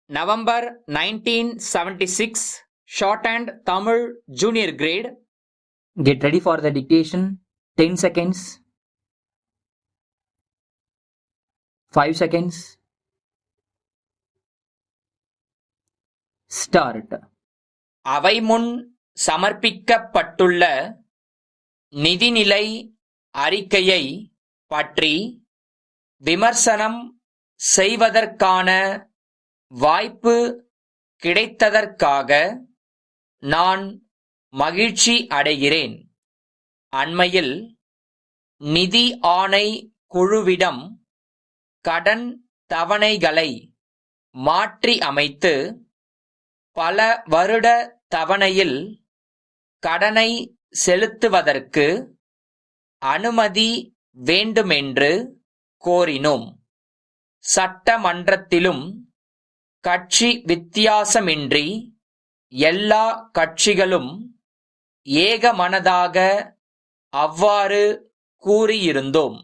November 1976, Shorthand Tamil Junior Grade. Get ready for the dictation. 10 seconds. 5 seconds. Start. அவை முன் சமர்ப்பிக்கப்பட்டுள்ள நிதிநிலை அறிக்கையை பற்றி விமர்சனம் செய்வதற்கான வாய்ப்பு கிடைத்ததற்காக நான் மகிழ்ச்சி அடைகிறேன். அண்மையில் நிதி ஆணை குழுவிடம் கடன் தவணைகளை மாற்றி அமைத்து பல வருட தவணையில் கடனை செலுத்துவதற்கு அனுமதி வேண்டுமென்று கோரினோம். சட்டமன்றத்திலும் கட்சி வித்தியாசமின்றி எல்லா கட்சிகளும் ஏகமனதாக அவ்வாறு கூறியிருந்தோம்.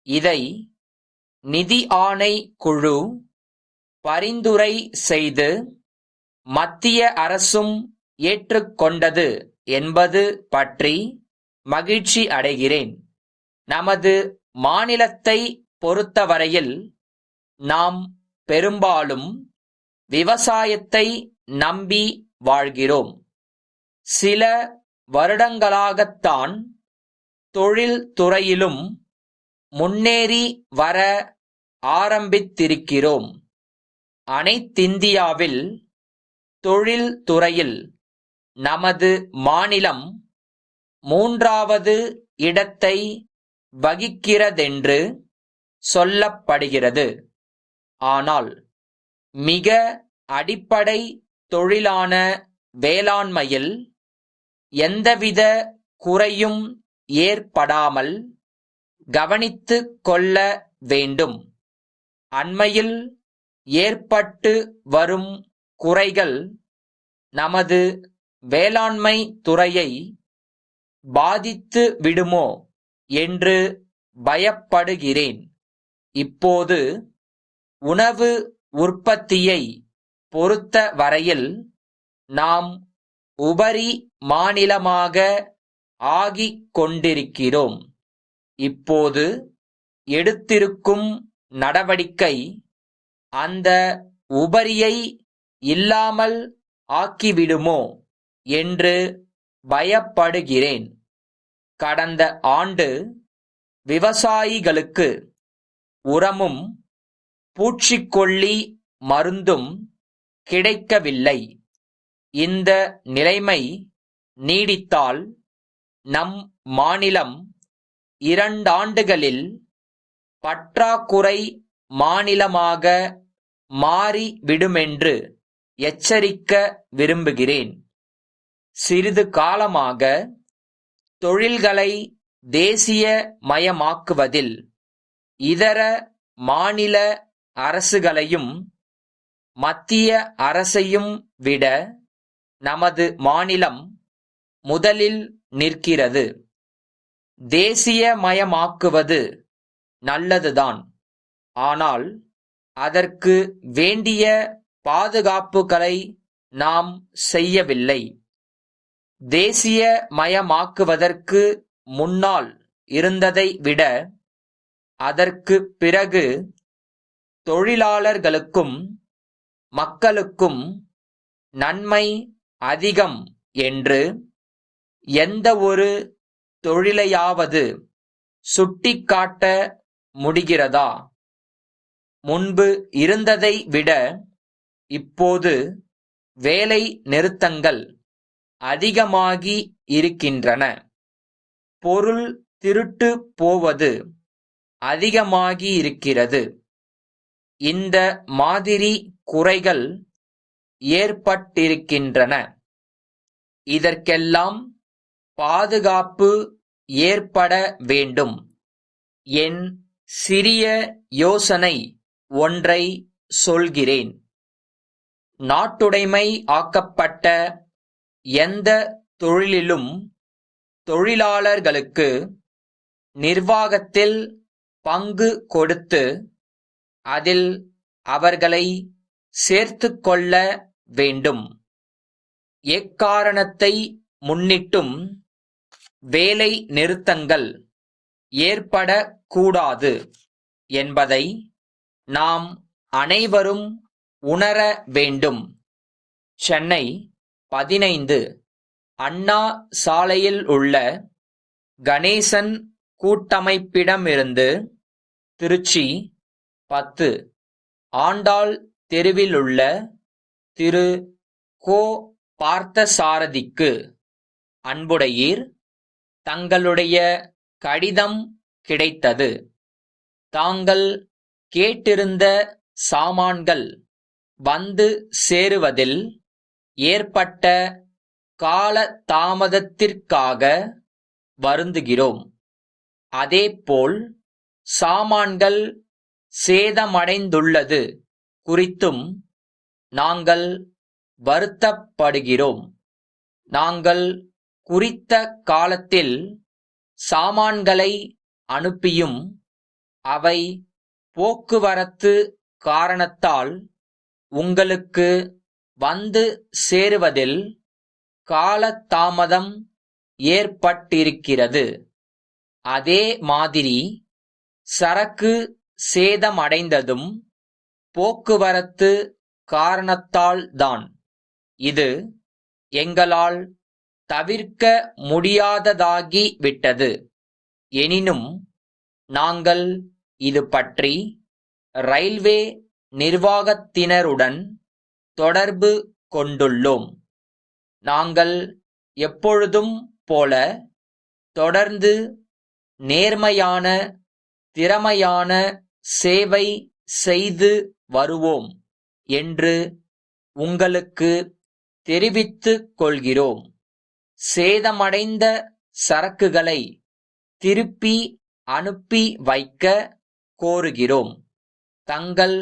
இதை நிதி ஆணை குழு பரிந்துரை செய்து மத்திய அரசும் ஏற்றுக்கொண்டது என்பது பற்றி மகிழ்ச்சி அடைகிறேன். நமது மாநிலத்தை பொறுத்தவரையில் நாம் பெரும்பாலும் விவசாயத்தை நம்பி வாழ்கிறோம். சில வருடங்களாகத்தான் தொழில் துறையிலும் முன்னேறி வர ஆரம்பித்திருக்கிறோம். அனைத்திந்தியாவில் தொழில் துறையில் நமது மாநிலம் 3வது இடத்தை வகிக்கிறதென்று சொல்லப்படுகிறது. ஆனால் மிக அடிப்படை தொழிலான வேளாண்மையில் எந்தவித குறையும் ஏற்படாமல் கவனித்துக் கொள்ள வேண்டும். அண்மையில் ஏற்பட்டு வரும் குறைகள் நமது வேளாண்மை துறையை பாதித்து விடுமோ என்று பயப்படுகிறேன். இப்போது உணவு உற்பத்தியை பொறுத்த வரையில் நாம் உபரி மாநிலமாக ஆகிக் கொண்டிருக்கிறோம். இப்போது எடுத்திருக்கும் நடவடிக்கை அந்த உபரியை இல்லாமல் ஆக்கிவிடுமோ என்று பயப்படுகிறேன். கடந்த ஆண்டு விவசாயிகளுக்கு உரமும் பூச்சிக்கொல்லி மருந்தும் கிடைக்கவில்லை. இந்த நிலைமை நீடித்தால் நம் மாநிலம் 2 ஆண்டுகளில் பற்றாக்குறை மாநிலமாக மாறிவிடுமென்று எச்சரிக்க விரும்புகிறேன். சிறிது காலமாக தொழில்களை தேசிய மயமாக்குவதில் இதர மாநில அரசுகளையும் மத்திய அரசையும் விட நமது மாநிலம் முதலில் நிற்கிறது. தேசியமயமாக்குவது நல்லதுதான். ஆனால் அதற்கு வேண்டிய பாதுகாப்புகளை நாம் செய்யவில்லை. தேசியமயமாக்குவதற்கு முன்னால் இருந்ததை விட அதற்கு பிறகு தொழிலாளர்களுக்கும் மக்களுக்கும் நன்மை அதிகம் என்று எந்தவொரு தொழிலையாவது சுட்டிக்காட்ட முடிகிறதா? முன்பு இருந்ததை விட இப்போது வேலை நிறுத்தங்கள் அதிகமாகி இருக்கின்றன. பொருள் திருட்டு போவது அதிகமாகியிருக்கிறது. இந்த மாதிரி குறைகள் ஏற்பட்டிருக்கின்றன. இதற்கெல்லாம் பாதுகாப்பு ஏற்பட வேண்டும். என் சிறிய யோசனை ஒன்றை சொல்கிறேன். நாட்டுடைமை ஆக்கப்பட்ட எந்த தொழிலிலும் தொழிலாளர்களுக்கு நிர்வாகத்தில் பங்கு கொடுத்து அதில் அவர்களை சேர்த்துக் கொள்ள வேண்டும். எக்காரணத்தை முன்னிட்டும் வேலை நிறுத்தங்கள் ஏற்படக் கூடாது என்பதை நாம் அனைவரும் உணர வேண்டும். சென்னை 15 அண்ணா சாலையில் உள்ள கணேசன் கூட்டமைப்பிடமிருந்து திருச்சி 10 ஆண்டாள் தெருவிலுள்ள திரு கோ. பார்த்தசாரதிக்கு அன்புடையீர், தங்களுடைய கடிதம் கிடைத்தது. தாங்கள் கேட்டிருந்த சாமான்கள் வந்து சேருவதில் ஏற்பட்ட கால தாமதத்திற்காக வருந்துகிறோம். அதேபோல் சாமான்கள் சேதமடைந்துள்ளது குறித்தும் நாங்கள் வருத்தப்படுகிறோம். நாங்கள் குறித்த காலத்தில் சாமான்களை அனுப்பியும் அவை போக்குவரத்து காரணத்தால் உங்களுக்கு வந்து சேருவதில் காலதாமதம் ஏற்பட்டிருக்கிறது. அதே மாதிரி சரக்கு சேதமடைந்ததும் போக்குவரத்து காரணத்தால்தான். இது எங்களால் தவிர்க்க முடியாததாகி விட்டது. எனினும் நாங்கள் இது பற்றி ரயில்வே நிர்வாகத்தினருடன் தொடர்பு கொண்டுள்ளோம். நாங்கள் எப்பொழுதும் போல தொடர்ந்து நேர்மையான, திறமையான சேவை செய்து வருவோம் என்று உங்களுக்கு தெரிவித்துக் கொள்கிறோம். சேதமடைந்த சரக்குகளை திருப்பி அனுப்பி வைக்க கோருகிறோம். தங்கள்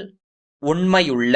உண்மையுள்ள